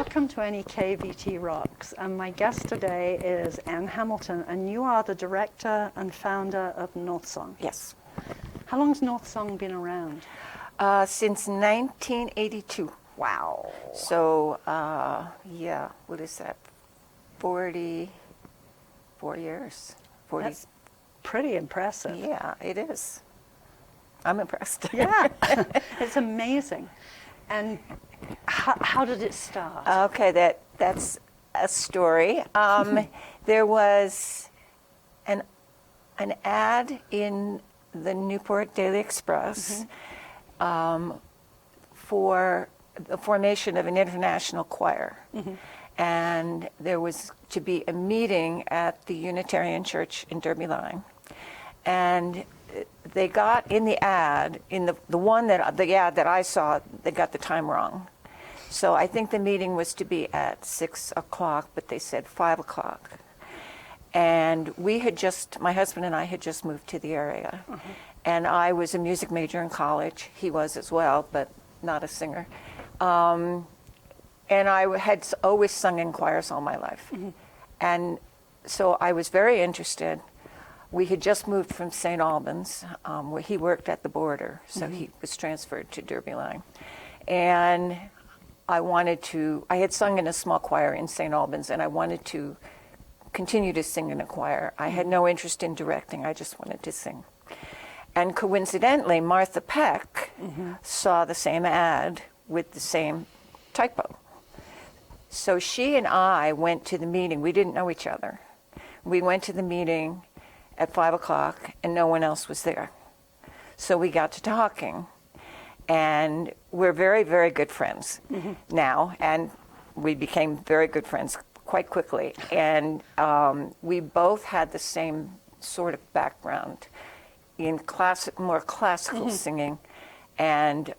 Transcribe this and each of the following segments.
Welcome to NEK-TV Rocks, and my guest today is Ann Hamilton, and you are the director and founder of Northsong. Yes. How long's Northsong been around? Since 1982. Wow. So, yeah, what is that? 44 years. 40. That's pretty impressive. Yeah, it is. I'm impressed. Yeah, it's amazing. And how did it start? Okay, that's a story. There was an ad in the Newport Daily Express for the formation of an international choir. And there was to be a meeting at the Unitarian Church in Derby Line. And they got in the ad, in the ad that I saw, they got the time wrong. So I think the meeting was to be at 6 o'clock, but they said 5 o'clock. And my husband and I had just moved to the area. And I was a music major in college. He was as well, but not a singer. And I had always sung in choirs all my life. And so I was very interested. We had just moved from St. Albans, where he worked at the border, so he was transferred to Derby Line. And I had sung in a small choir in St. Albans, and I wanted to continue to sing in a choir. I had no interest in directing, I just wanted to sing. And coincidentally, Martha Peck saw the same ad with the same typo. So she and I went to the meeting. We didn't know each other. We went to the meeting at 5 o'clock, and no one else was there. So we got to talking, and we're very, very good friends now, and we became very good friends quite quickly. And we both had the same sort of background in more classical singing, and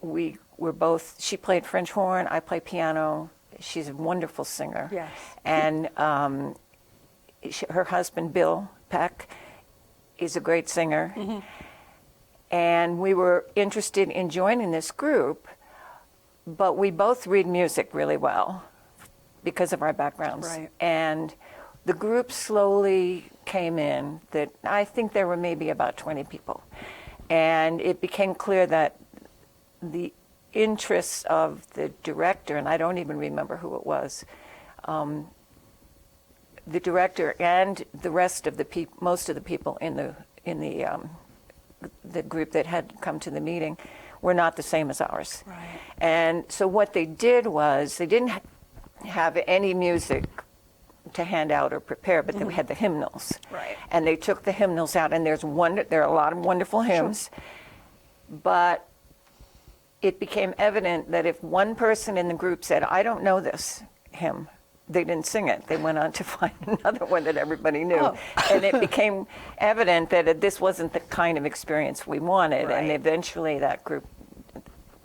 we were both, she played French horn, I play piano. She's a wonderful singer. Yes. And her husband, Bill Peck, is a great singer. And we were interested in joining this group, but we both read music really well because of our backgrounds. Right. And the group slowly came in, that I think there were maybe about 20 people. And it became clear that the interests of the director, and I don't even remember who it was, the director and the rest of the most of the people in the group that had come to the meeting were not the same as ours. Right. And so what they did was they didn't have any music to hand out or prepare, but they had the hymnals. Right. And they took the hymnals out, and there are a lot of wonderful hymns, but it became evident that if one person in the group said, "I don't know this hymn," they didn't sing it. They went on to find another one that everybody knew. Oh. And it became evident that this wasn't the kind of experience we wanted. Right. And eventually that group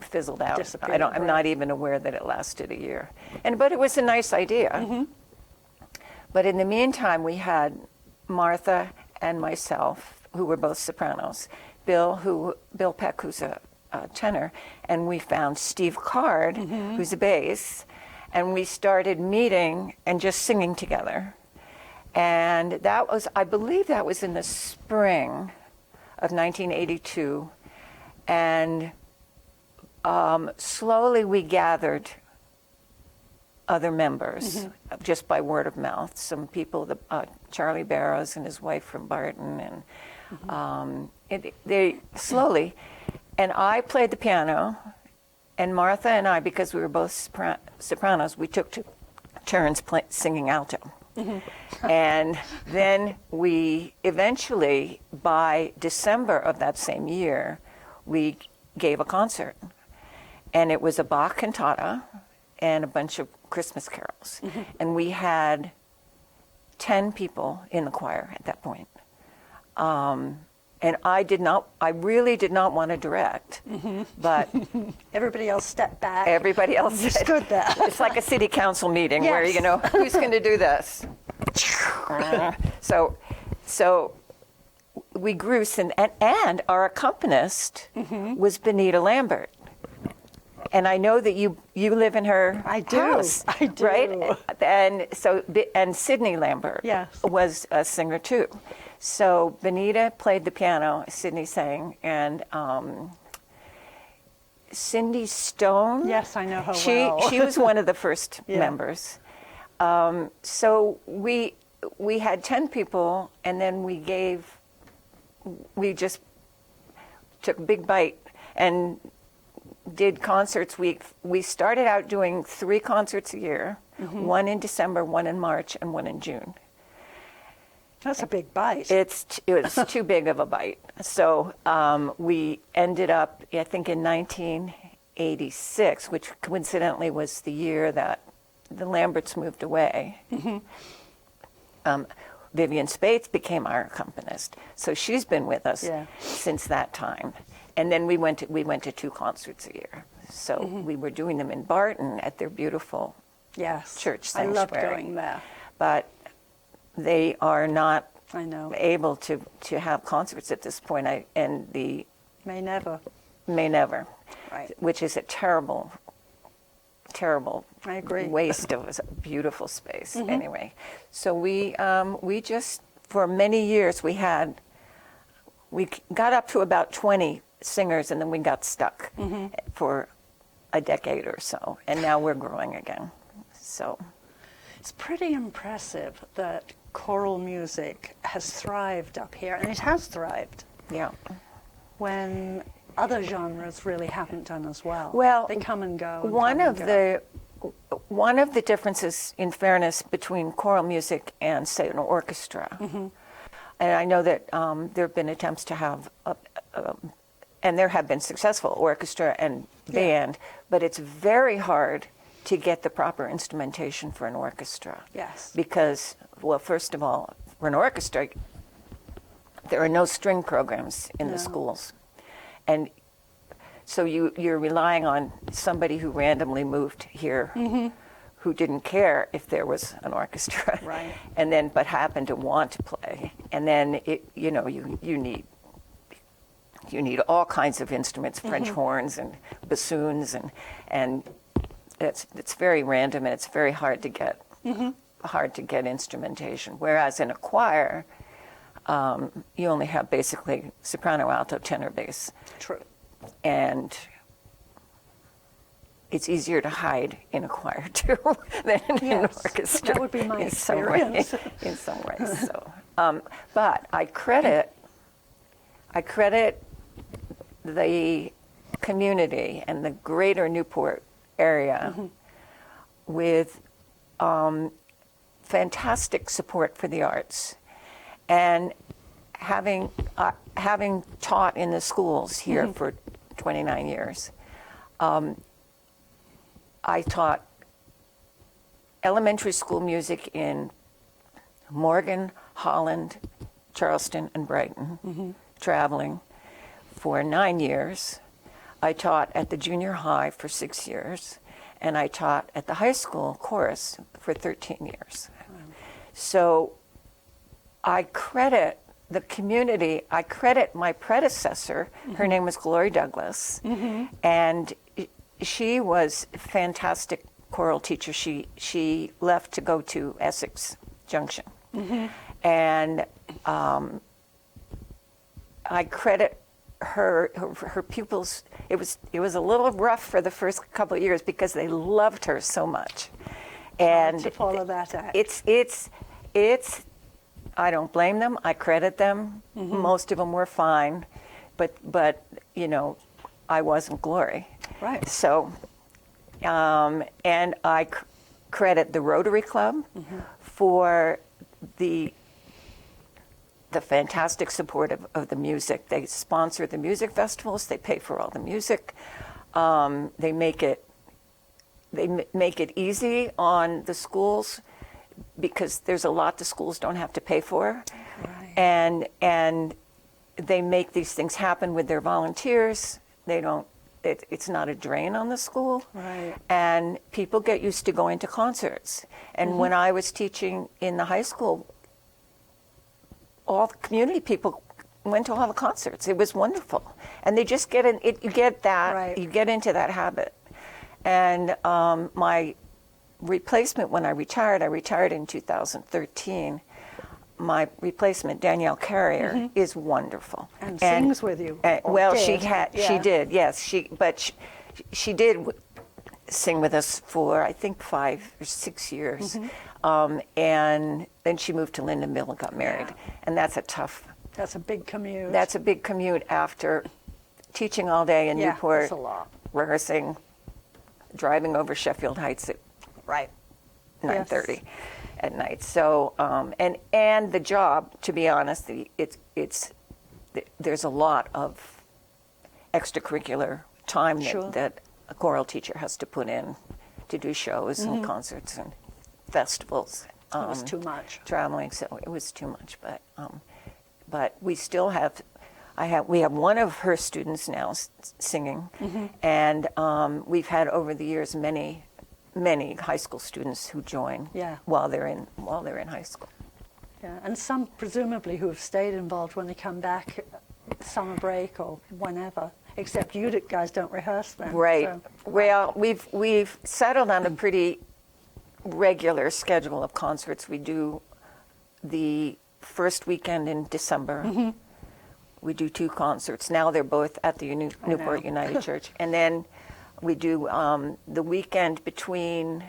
fizzled out. Disappeared, I'm not even aware that it lasted a year. But it was a nice idea. But in the meantime, we had Martha and myself, who were both sopranos, Bill Peck, who's a tenor, and we found Steve Card, who's a bass, and we started meeting and just singing together. And that was, I believe that was in the spring of 1982. And slowly we gathered other members just by word of mouth. Some people, Charlie Barrows and his wife from Barton, and they slowly. And I played the piano, and Martha and I, because we were both sopranos, we took turns singing alto. And then we eventually, by December of that same year, we gave a concert. And it was a Bach cantata and a bunch of Christmas carols. And we had 10 people in the choir at that point. And I really did not want to direct, but everybody else stepped back. Everybody else understood that. It's like a city council meeting where, Yes. who's going to do this? So we grew, and our accompanist was Benita Lambert. And I know that you live in her I do. house, I do. right? And so, and Sydney Lambert Yes. was a singer too. So Benita played the piano, Sydney sang, and Cindy Stone. Yes, I know her she, well. She was one of the first Yeah. members. So we had 10 people, and then we just took a big bite and did concerts. We started out doing 3 concerts a year, one in December, one in March, and one in June. That's a big bite. It was too big of a bite. So we ended up, I think, in 1986, which coincidentally was the year that the Lamberts moved away. Vivian Spates became our accompanist, so she's been with us since that time. And then we went to 2 concerts a year. So we were doing them in Barton at their beautiful church sanctuary. I love going there. But they are not I know. able to have concerts at this point. May never. Right. Which is a terrible I agree. waste of a beautiful space. Anyway, so we just, for many years, we got up to about 20 singers, and then we got stuck for a decade or so, and now we're growing again. So it's pretty impressive that choral music has thrived up here, and it has thrived. Yeah. When other genres really haven't done as well. Well, they come and go. One of the differences, in fairness, between choral music and, say, an orchestra, and I know that there have been attempts to have, and there have been successful orchestra and band, but it's very hard to get the proper instrumentation for an orchestra. Yes. Because, well, first of all, for an orchestra, there are no string programs in the schools. And so you're relying on somebody who randomly moved here, who didn't care if there was an orchestra, right? And then but happened to want to play. And then you need all kinds of instruments, French horns and bassoons, and it's very random, and it's very hard to get instrumentation. Whereas in a choir, you only have basically soprano, alto, tenor, bass. True. And it's easier to hide in a choir too than in an orchestra. That would be my experience. In some ways. So, but I credit the community and the greater Newport area with fantastic support for the arts. And having taught in the schools here for 29 years, I taught elementary school music in Morgan, Holland, Charleston, and Brighton, traveling for 9 years. I taught at the junior high for 6 years, and I taught at the high school chorus for 13 years. So I credit the community, I credit my predecessor, her name was Gloria Douglas, and she was a fantastic choral teacher. She left to go to Essex Junction. And I credit her pupils. It was a little rough for the first couple of years because they loved her so much. And to follow that act. It's I don't blame them. I credit them. Most of them were fine, but I wasn't Glory. Right. So, and I credit the Rotary Club for the fantastic support of the music. They sponsor the music festivals. They pay for all the music. They make it easy on the schools because there's a lot the schools don't have to pay for. Right. And they make these things happen with their volunteers. They don't. It's not a drain on the school. Right. And people get used to going to concerts. And when I was teaching in the high school, all the community people went to all the concerts. It was wonderful. And they just get in. You get that. Right. You get into that habit. And my replacement, when I retired in 2013. My replacement, Danielle Carrier, is wonderful And sings with you. Or well, did. she did, yes. She did sing with us for, I think, 5 or 6 years. And then she moved to Lindenville and got married. Yeah. And that's a big commute. That's a big commute after teaching all day in Newport, that's a lot. rehearsing, driving over Sheffield Heights at Right. 9:30 at night. So, and the job, to be honest, there's a lot of extracurricular time Sure. that a choral teacher has to put in to do shows and concerts and festivals. It was too much. Traveling, so it was too much. But we still have. We have one of her students now singing, and we've had over the years many high school students who join while they're in high school. Yeah, and some presumably who have stayed involved when they come back summer break or whenever. Except you guys don't rehearse then. Right. So. Well, we've settled on a pretty regular schedule of concerts. We do the first weekend in December. We do 2 concerts. Now they're both at the Newport United Church, and then we do the weekend between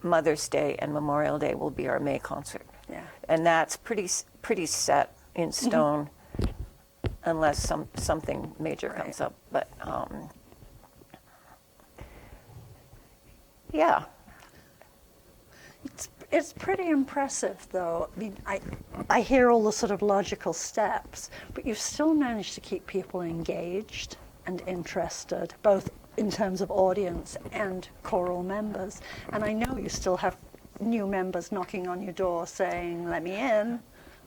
Mother's Day and Memorial Day will be our May concert. Yeah. And that's pretty set in stone, unless something major comes up. But yeah. It's pretty impressive, though. I mean, I hear all the sort of logical steps, but you've still managed to keep people engaged and interested, both in terms of audience and choral members. And I know you still have new members knocking on your door saying, "Let me in.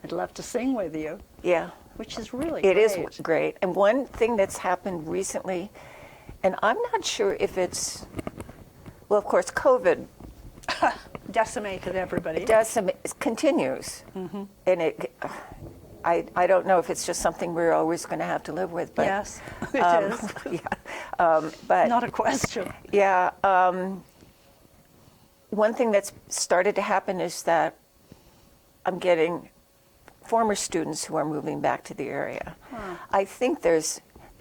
I'd love to sing with you." Yeah. Which is really It great. is great. And one thing that's happened recently, and I'm not sure if it's, well, of course, COVID Decimated everybody. continues. And I don't know if it's just something we're always going to have to live with. But, Yes, it is. But Not a question. yeah, one thing that's started to happen is that I'm getting former students who are moving back to the area. I think there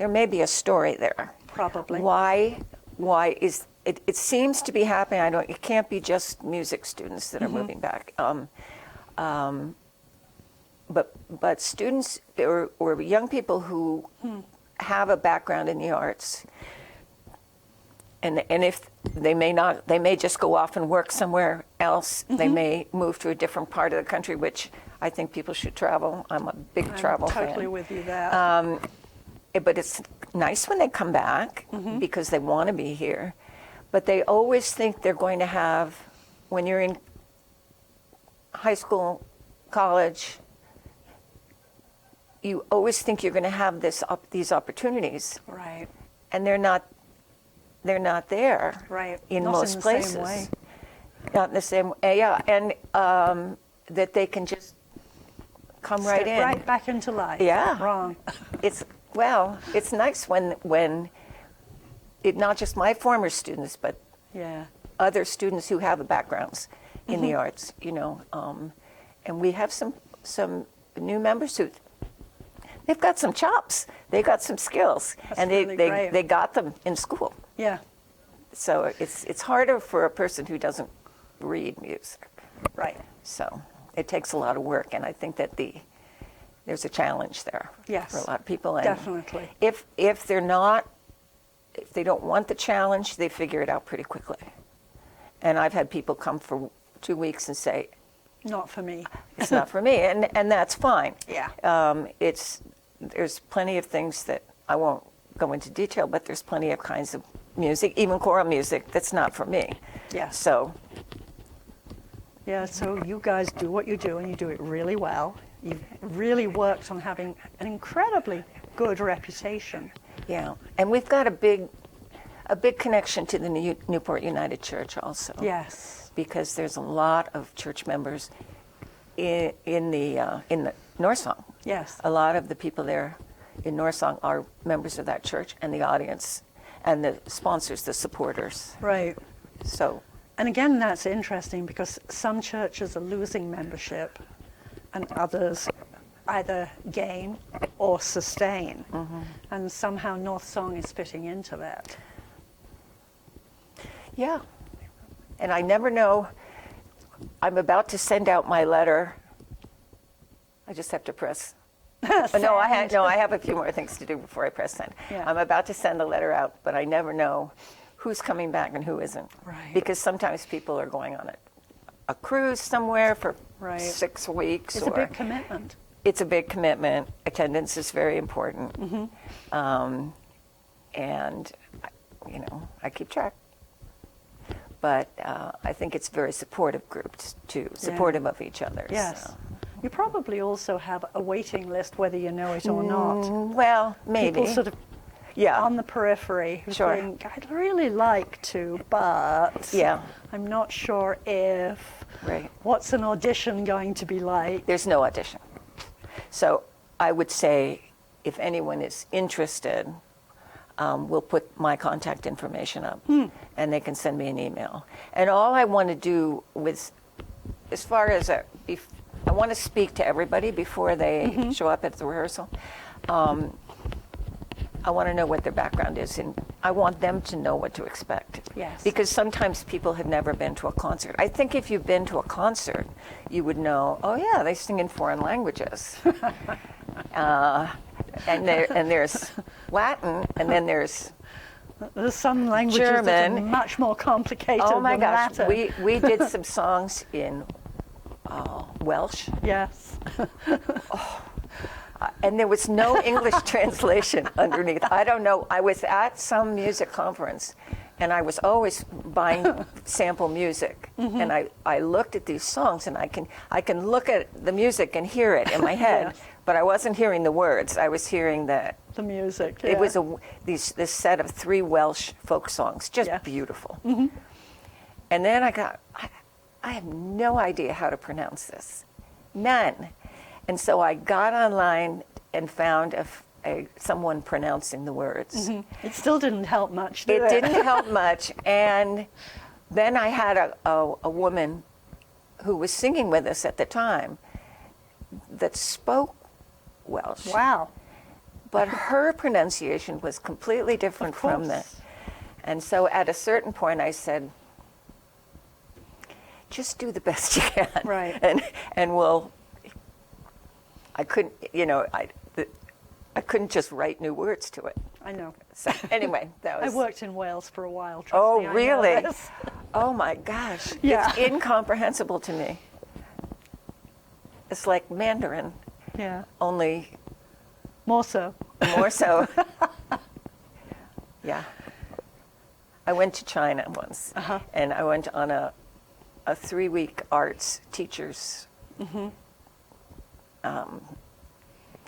may be a story there. Probably. Why is it seems to be happening. It can't be just music students that are moving back. But students or young people who have a background in the arts, and if they may just go off and work somewhere else. They may move to a different part of the country, which I think people should travel. I'm a big travel fan. I'm totally with you there. But it's nice when they come back because they want to be here. But they always think they're going to have, when you're in high school, college, you always think you're going to have these opportunities. Right. And they're not there. Right. In Not most in the places. same way. Not in the same way, yeah. And that they can just come right Step in. right back into life. Yeah. Wrong. It's nice when not just my former students, but Yeah. other students who have backgrounds in the arts, and we have some new members who they've got some chops, they got some skills, That's and really great. they got them in school. Yeah. So it's harder for a person who doesn't read music. Right. So it takes a lot of work, and I think that there's a challenge there Yes. for a lot of people. And Definitely. If they don't want the challenge, they figure it out pretty quickly. And I've had people come for 2 weeks and say, Not for me. it's not for me, and that's fine. Yeah. There's plenty of things that I won't go into detail, but there's plenty of kinds of music, even choral music, that's not for me. Yeah. So Yeah, so you guys do what you do, and you do it really well. You've really worked on having an incredibly good reputation. yeah, and we've got a big connection to the Newport United Church also. Yes. Because there's a lot of church members in the Northsong. Yes. A lot of the people there in Northsong are members of that church and the audience. and the sponsors, the supporters. Right. So, And again, that's interesting because some churches are losing membership and others either gain or sustain. And somehow Northsong is fitting into that. yeah. And I never know. I'm about to send out my letter. I just have to press. No, I have a few more things to do before I press send. Yeah. I'm about to send the letter out, but I never know who's coming back and who isn't. Right. Because sometimes people are going on a cruise somewhere for Right. 6 weeks. It's a big commitment. It's a big commitment. Attendance is very important. And, I keep track. But I think it's very supportive groups, too, supportive of each other. Yes. So. You probably also have a waiting list, whether you know it or not. Well, maybe. People sort of on the periphery who Sure. think, I'd really like to, but Yeah. I'm not sure if. Right. What's an audition going to be like? There's no audition. So I would say if anyone is interested, we'll put my contact information up and they can send me an email. And all I want to do as far as I want to speak to everybody before they show up at the rehearsal. I want to know what their background is, and I want them to know what to expect. Yes. Because sometimes people have never been to a concert. I think if you've been to a concert, you would know, oh yeah, they sing in foreign languages. And there's Latin, and then there's some languages that are German. much more complicated Oh my than gosh, Latin. we did some songs in Welsh. Yes. And there was no English translation underneath. I don't know. I was at some music conference, and I was always buying sample music. And I looked at these songs, and I can look at the music and hear it in my head, Yes. but I wasn't hearing the words. I was hearing the music. It was this set of 3 Welsh folk songs, just beautiful. And then I have no idea how to pronounce this, none. And so I got online and found someone pronouncing the words. It still didn't help much, did It it? didn't help much. And then I had a woman who was singing with us at the time that spoke Welsh. Wow. But her pronunciation was completely different from that. course. And so at a certain point I said, just do the best you can. Right. And I couldn't, I couldn't just write new words to it. I know. So anyway, that was. I worked in Wales for a while. Trust Oh, me, I know really? this. Oh my gosh. Yeah. It's incomprehensible to me. It's like Mandarin, Yeah. only More so. more so. Yeah. I went to China once, and I went on a 3-week arts teachers.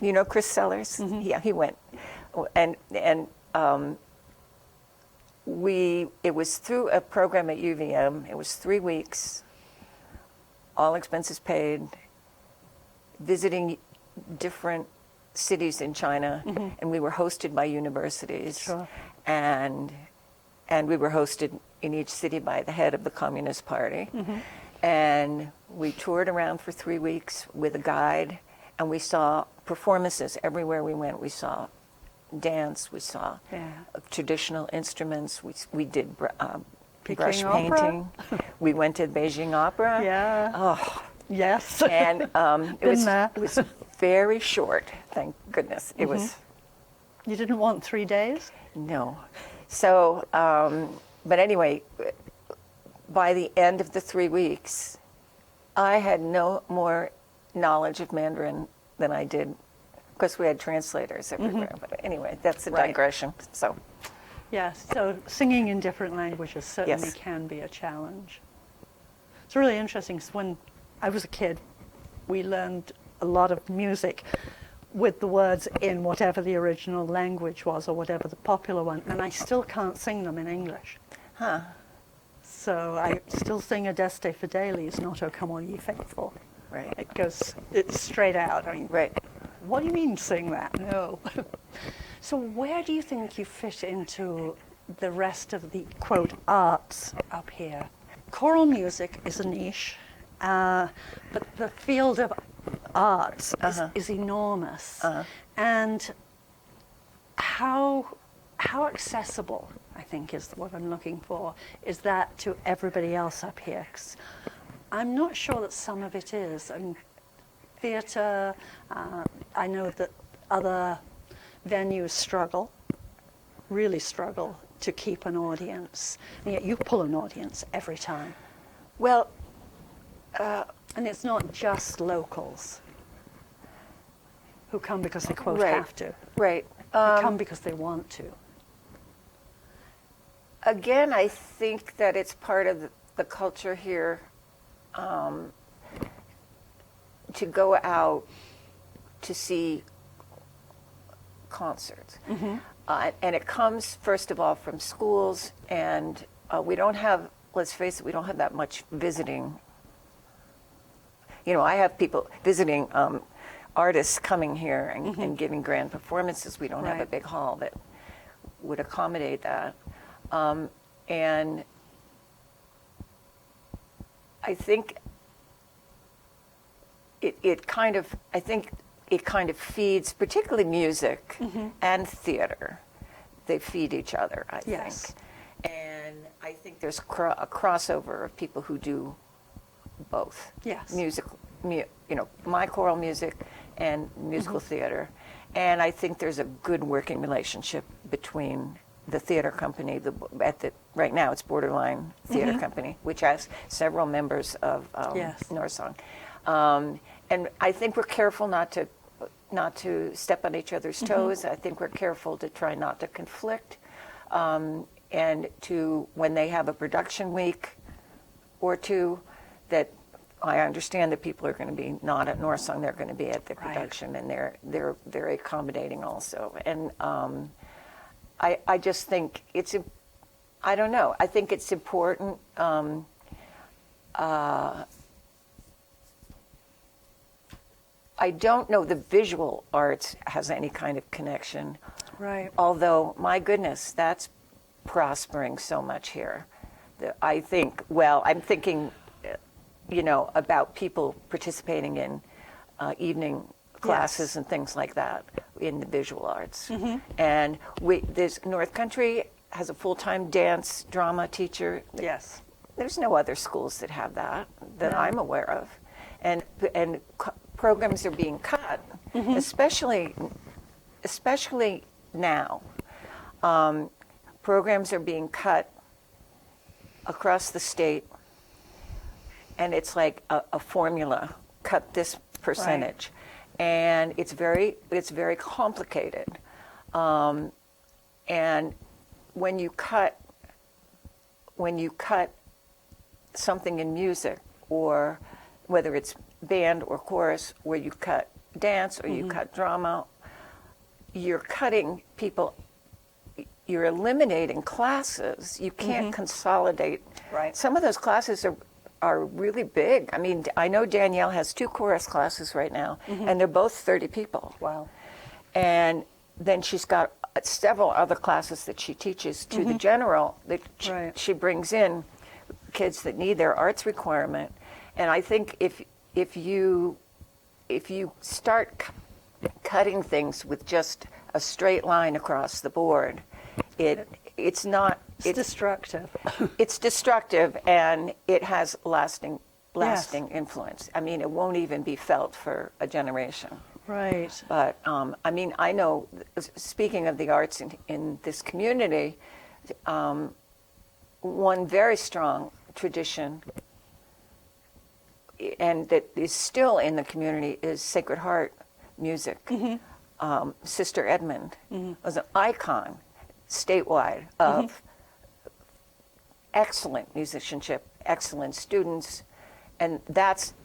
You know Chris Sellers? Yeah, he went, and it was through a program at UVM. It was 3 weeks, all expenses paid, visiting different cities in China, and we were hosted by universities. Sure. And we were hosted in each city by the head of the Communist Party. And we toured around for 3 weeks with a guide, and we saw performances everywhere we went. We saw dance, we saw traditional instruments, we did brush Peking opera? painting. We went to the Beijing Opera. Yeah. Oh, Yes. and it there. was very short, thank goodness. It was. You didn't want 3 days? No. So, but anyway, by the end of the 3 weeks, I had no more knowledge of Mandarin than I did. Of course, we had translators everywhere. But anyway, that's a Right. digression. So, Yes. So singing in different languages certainly Yes. can be a challenge. It's really interesting 'cause when I was a kid, we learned a lot of music with the words in whatever the original language was or whatever the popular one, and I still can't sing them in English. So I still sing Adeste Fidelis, not O Come All Ye Faithful. right. It's straight out. I mean, Right. what do you mean sing that? No. So where do you think you fit into the rest of the, quote, arts up here. Choral music is a niche, but the field of arts is enormous. And how accessible, I think, is what I'm looking for, is that to everybody else up here? 'Cause I'm not sure that some of it is. I mean, theatre, I know that other venues really struggle to keep an audience, and yet you pull an audience every time. Well, and it's not just locals who come because they, quote, right, have to. Right. They come because they want to. Again, I think that it's part of the culture here to go out to see concerts. And it comes, first of all, from schools, and we don't have, let's face it, we don't have that much visiting. You know, I have people visiting artists coming here and giving grand performances. We don't have a big hall that would accommodate that. And I think it kind of feeds, particularly music and theater. They feed each other, I think. And I think there's a crossover of people who do both. Yes. Music, my choral music and musical theater. And I think there's a good working relationship between the theater company, right now it's Borderline Theater Company, which has several members of Northsong. And I think we're careful not to step on each other's toes. I think we're careful to try not to conflict, and to, when they have a production week or two, that I understand that people are going to be not at Northsong, they're going to be at the production, and they're very accommodating also. And I just think I don't know. I think it's important. I don't know the visual arts has any kind of connection. Right. Although, my goodness, that's prospering so much here. I think, I'm thinking, about people participating in evening classes and things like that in the visual arts. And North Country has a full-time dance drama teacher. Yes. There's no other schools that have that I'm aware of. And programs are being cut, especially now. Programs are being cut across the state, and it's like a formula, cut this percentage. And it's very complicated. And when you cut something in music, or whether it's band or chorus, where you cut dance or you cut drama, you're cutting people, you're eliminating classes. You can't consolidate. Right. Some of those classes are really big. I mean, I know Danielle has 2 chorus classes right now, and they're both 30 people. Wow. And then she's got several other classes that she teaches to the general that she brings in kids that need their arts requirement. And I think if you start cutting things with just a straight line across the board, it's destructive. It's destructive, and it has lasting influence. I mean, it won't even be felt for a generation. Right. But I mean, I know, speaking of the arts in this community, one very strong tradition, and that is still in the community, is Sacred Heart music. Sister Edmond was an icon statewide of excellent musicianship, excellent students, and that's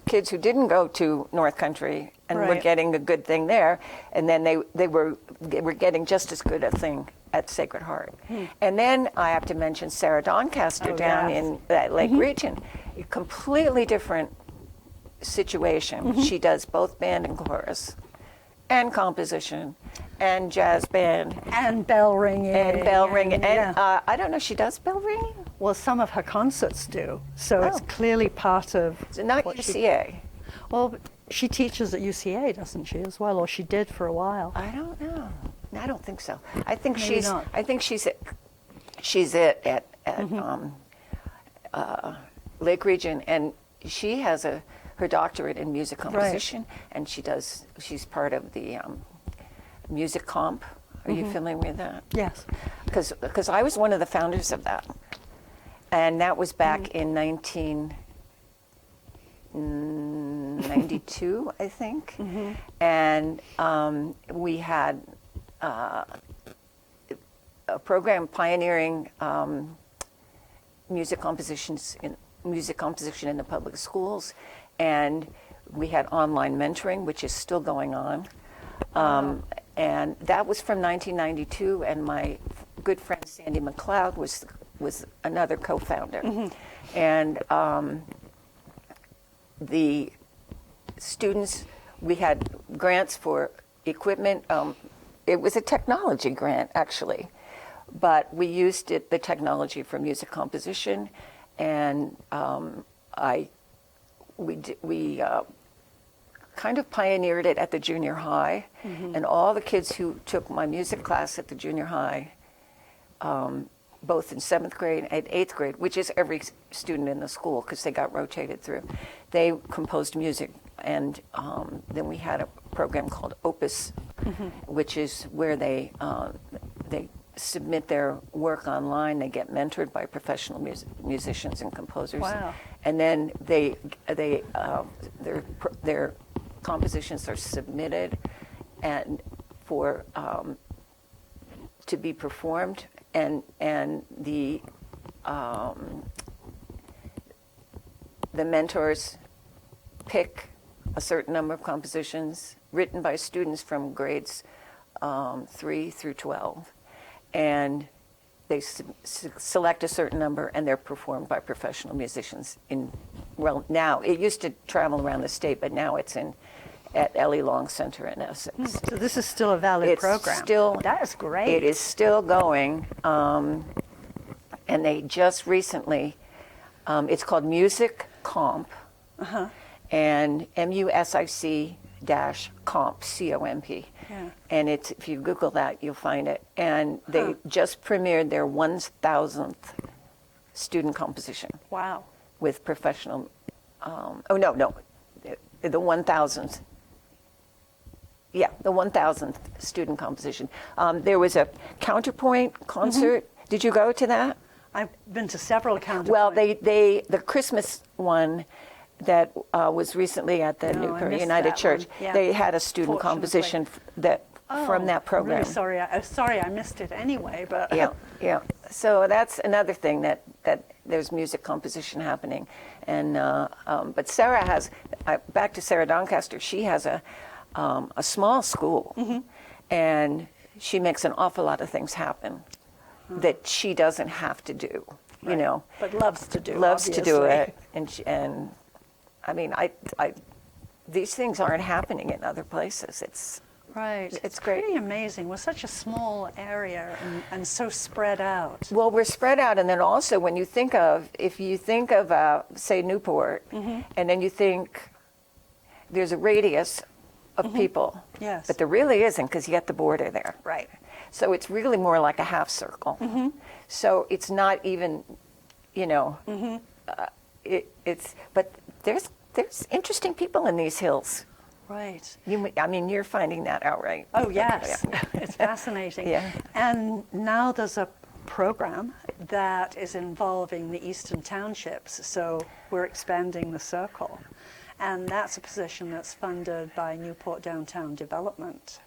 kids who didn't go to North Country and were getting a good thing there, and then they were getting just as good a thing at Sacred Heart. And then I have to mention Sarah Doncaster down in that Lake region. A completely different situation. She does both band and chorus, and composition and jazz band And bell ringing. and yeah. I don't know, she does bell ringing? Well, some of her concerts do, so it's Oh. clearly part of. So not what UCA. Well, she teaches at UCA, doesn't she, as well, or she did for a while. I don't know. I don't think so. I think Maybe not. she's at Lake Region, and she has her doctorate in music composition, and she's part of the music comp. Are you familiar with that? Yes. Because I was one of the founders of that, and that was back in 1992, I think, and we had a program pioneering music composition in the public schools, and we had online mentoring, which is still going on. And that was from 1992, and my good friend Sandy McLeod was another co-founder. And the students, we had grants for equipment. It was a technology grant, actually, but we used the technology for music composition, and we kind of pioneered it at the junior high, and all the kids who took my music class at the junior high, both in 7th grade and 8th grade, which is every student in the school because they got rotated through, they composed music. And then we had a program called Opus, which is where they submit their work online. They get mentored by professional musicians and composers. Wow. And then their compositions are submitted and for to be performed, and the mentors pick a certain number of compositions written by students from grades 3 through 12, and they select a certain number, and they're performed by professional musicians. Now it used to travel around the state, but now it's at Ellie Long Center in Essex. So this is still a valid program. That is great. It is still going, and they just recently, it's called Music Comp, and MUSIC-comp, C-O-M-P. Yeah. And if you Google that, you'll find it. And they just premiered their 1,000th student composition. Wow. With professional, the 1,000th. Yeah, the 1,000th student composition. There was a counterpoint concert. Did you go to that? I've been to several counterpoint. Well, the Christmas one that was recently at the No, I Newport missed United that Church, one. Yeah. they had a student composition from that program. I'm really sorry I missed it anyway, but Yeah. So that's another thing that there's music composition happening, and but Sarah has back to Sarah Doncaster. She has a small school, and she makes an awful lot of things happen that she doesn't have to do. Right. You know, but loves to do. loves to do obviously. it, and I mean, these things aren't happening in other places. It's Right. It's great. Pretty amazing. We're such a small area and so spread out. Well, we're spread out, and then also when you think of, say, Newport, and then you think there's a radius of people. Yes. But there really isn't, because you got the border there. Right. So it's really more like a half circle. So it's not even, but there's interesting people in these hills. Right. You're finding that out, right? Oh, yes. Yeah. It's fascinating. Yeah. And now there's a program that is involving the Eastern Townships, so we're expanding the circle. And that's a position that's funded by Newport Downtown Development,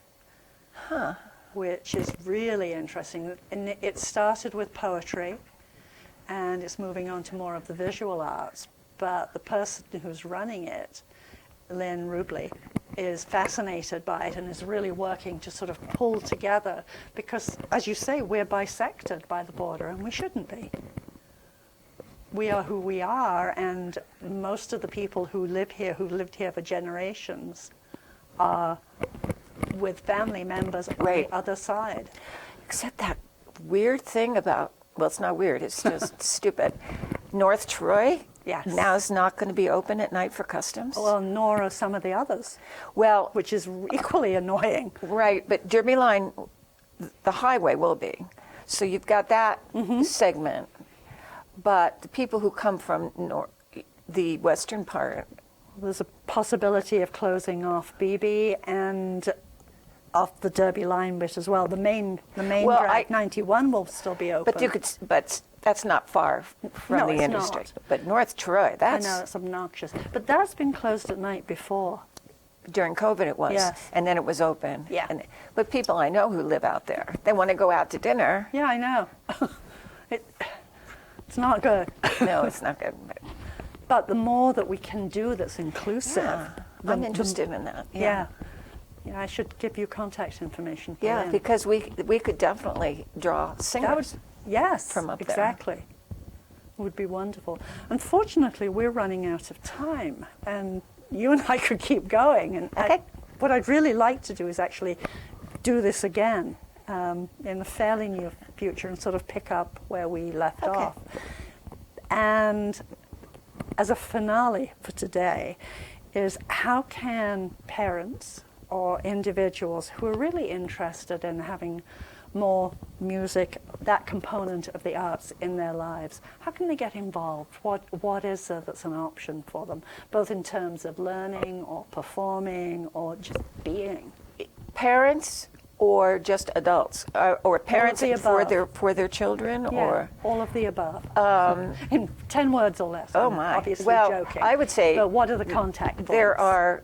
which is really interesting. And it started with poetry, and it's moving on to more of the visual arts. But the person who's running it, Lynn Rubley, is fascinated by it and is really working to sort of pull together, because, as you say, we're bisected by the border, and we shouldn't be. We are who we are, and most of the people who live here, who've lived here for generations, are with family members on Right. the other side. Except that weird thing about, well, it's not weird, it's just stupid. North Troy Yes. now is not going to be open at night for customs. Well, nor are some of the others, Well, which is equally annoying. right, but Derby Line, the highway will be. So you've got that segment. But the people who come from the western part, There's a possibility of closing off BB and off the Derby Line bit as well. The main Well, drag 91 will still be open. but that's not far from No, the it's interstate. not. But North Troy, I that's know it's obnoxious, but that's been closed at night before. during COVID it was, Yes. and then it was open. Yeah. But people I know who live out there, they want to go out to dinner. Yeah, I know. It's not good. No, it's not good. But the more that we can do that's inclusive, Yeah, I'm interested in that. Yeah. Yeah, I should give you contact information for Yeah, them. because we could definitely draw singers. That would, yes, from up there. exactly. Would be wonderful. Unfortunately, we're running out of time, and you and I could keep going. And Okay. what I'd really like to do is actually do this again in the fairly near future and sort of pick up where we left Okay. off. And as a finale for today is how can parents or individuals who are really interested in having more music, that component of the arts in their lives, how can they get involved? What is there that's an option for them, both in terms of learning or performing or just being? Parents or just adults, or parents the above. for their children, Yeah, or all of the above. In 10 words or less. Oh I'm my. Obviously Well, joking. I would say But what are the contact points? there are.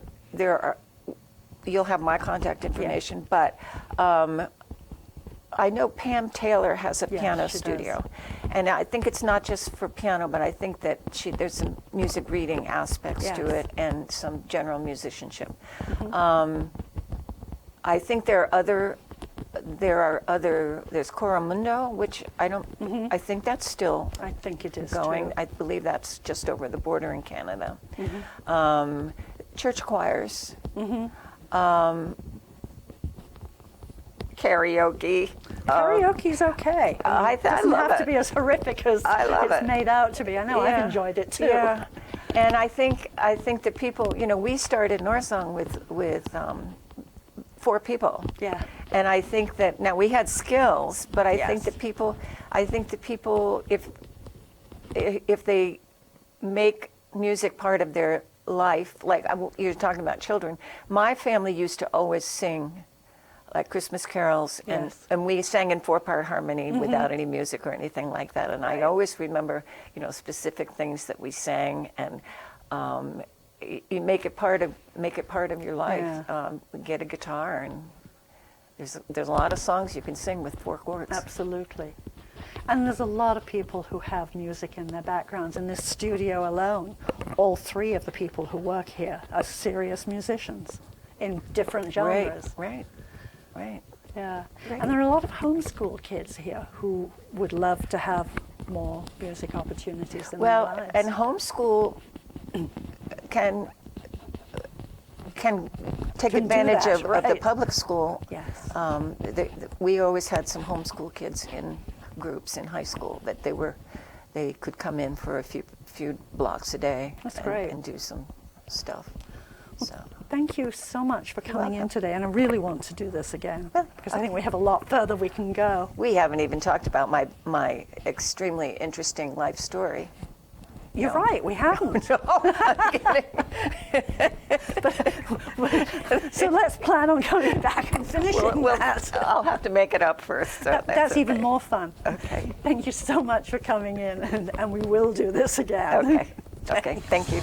You'll have my contact information, but I know Pam Taylor has a Yes, piano she studio, and I think it's not just for piano, but I think that there's some music reading aspects to Yes. it and some general musicianship. I think there are other. There's Coromundo, which I don't. I think that's still I think it is going. too. I believe that's just over the border in Canada. Church choirs. Karaoke. Karaoke's okay. I It doesn't love have to it. be as horrific as I love it's it. made out to be. I know, Yeah. I've enjoyed it too. Yeah, and I think that people, we started Northsong with 4 people. Yeah. And I think that now we had skills, but I think Yes. that people, if they make music part of their life, like you're talking about children, my family used to always sing like Christmas carols, Yes. and we sang in 4-part harmony without any music or anything like that. And I always remember, specific things that we sang, and you make it part of your life. Yeah. Get a guitar, and there's a lot of songs you can sing with 4 chords. Absolutely. And there's a lot of people who have music in their backgrounds. In this studio alone, all 3 of the people who work here are serious musicians in different genres. Right. Yeah. Great. And there are a lot of homeschool kids here who would love to have more music opportunities in their lives. And homeschool can take Can do advantage that, of the right. public school. Yes. We always had some homeschool kids in groups in high school that they could come in for a few blocks a day. That's great. And do some stuff. So. Thank you so much for coming in welcome. today, and I really want to do this again Well, because I think we have a lot further we can go. We haven't even talked about my extremely interesting life story. You're No. right, we haven't. I'm kidding. So let's plan on coming back and finishing that. I'll have to make it up first. So That's even okay. more fun. Okay. Thank you so much for coming in, and we will do this again. Okay. Thank you.